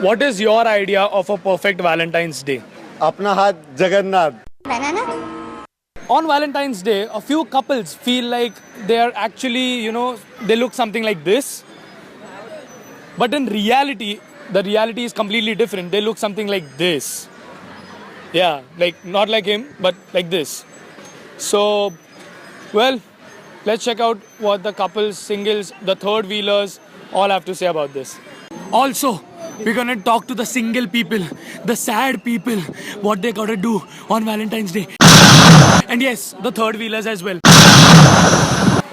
What is your idea of a perfect Valentine's Day? अपना हाथ Jagannath. On Valentine's Day, a few couples feel like they are actually, they look something like this. But in reality, the reality is completely different. They look something like this. Yeah, like not like him, but like this. So, well, let's check out what the couples, singles, the third wheelers all have to say about this. Also, we're gonna talk to the single people, the sad people, what they gotta do on Valentine's Day. And yes, the third wheelers as well.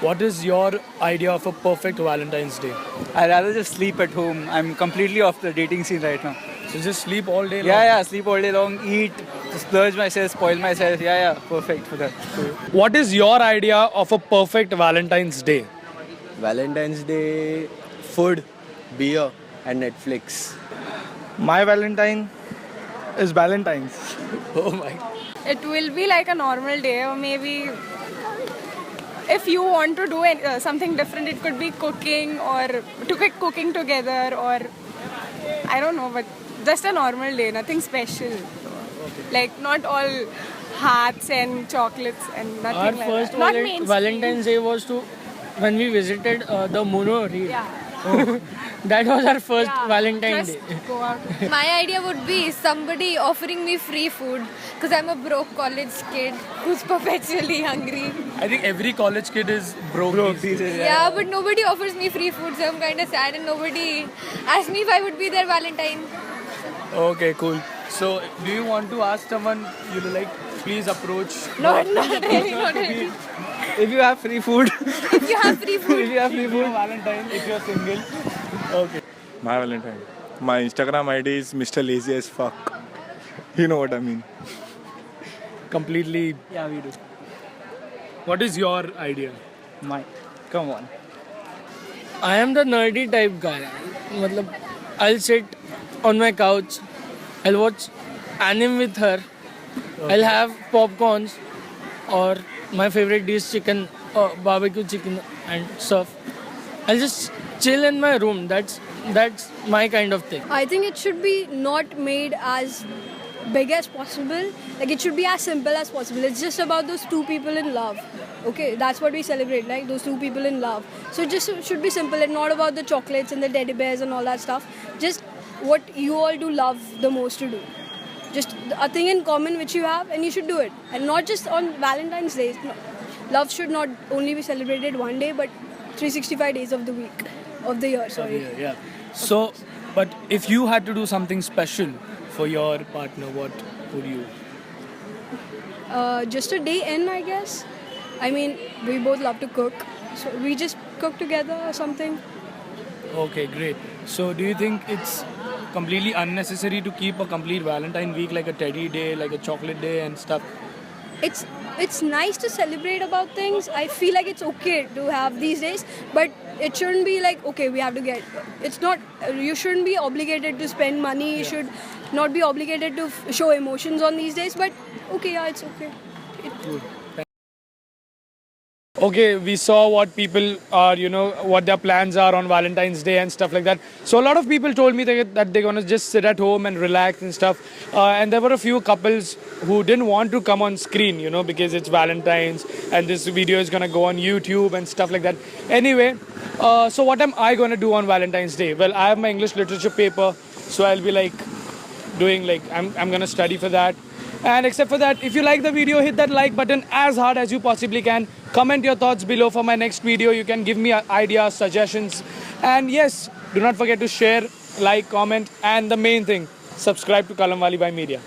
What is your idea of a perfect Valentine's Day? I'd rather just sleep at home. I'm completely off the dating scene right now. So just sleep all day long? Yeah, sleep all day long, eat, splurge myself, spoil myself. Yeah, perfect for that. What is your idea of a perfect Valentine's Day? Valentine's Day, food, beer, and Netflix. My Valentine is Valentine's. Oh my. It will be like a normal day, or maybe if you want to do something different, it could be cooking or to cook cooking together, or I don't know, but just a normal day, nothing special. Like not all hearts and chocolates and nothing Our like first that. Not mainstream. Valentine's Day was when we visited the Mono Reel. Yeah. That was our first Yeah, Valentine's just Day. go out. My idea would be somebody offering me free food because I'm a broke college kid who's perpetually hungry. I think every college kid is broke these days. Yeah, but nobody offers me free food, so I'm kind of sad, and nobody asked me if I would be their Valentine. Okay, cool. So, do you want to ask someone you like, please approach? Not really, not really. If you have free food, If you have free food, Valentine if you're single. Okay. My Valentine. My Instagram ID is Mr. Lazy as fuck. You know what I mean. Completely. yeah, we do. What is your idea? Come on. I am the nerdy type guy. Matlab, I'll sit on my couch, I'll watch anime with her, I'll have popcorns, or my favorite dish chicken, barbecue chicken and stuff. I'll just chill in my room. That's my kind of thing. I think it should be not made as big as possible. Like it should be as simple as possible. It's just about those two people in love. Okay, that's what we celebrate, like those two people in love. So it just should be simple and not about the chocolates and the teddy bears and all that stuff. Just what you all do love the most to do. Just a thing in common which you have, and you should do it. And not just on Valentine's Day. No. Love should not only be celebrated one day, but 365 days of the week, of the year, sorry. Yeah. So, but if you had to do something special for your partner, what would you? Just a day in, I guess. I mean, we both love to cook, so we just cook together or something. Okay, great. So, do you think it's completely unnecessary to keep a complete Valentine week, like a teddy day, like a chocolate day and stuff? It's nice to celebrate about things. I feel like it's okay to have these days, but it shouldn't be like, okay, we have to get. It's not. You shouldn't be obligated to spend money. You should not be obligated to show emotions on these days. But okay, yeah, it's okay. Okay, we saw what people are, what their plans are on Valentine's Day and stuff like that. So a lot of people told me that they're gonna just sit at home and relax and stuff. And there were a few couples who didn't want to come on screen, because it's Valentine's and this video is gonna go on YouTube and stuff like that. Anyway, so what am I gonna do on Valentine's Day? Well, I have my English literature paper, so I'll be I'm gonna study for that. And except for that, if you like the video, hit that like button as hard as you possibly can. Comment your thoughts below for my next video. You can give me ideas, suggestions. And yes, do not forget to share, like, comment, and the main thing, subscribe to Kalamwali by Media.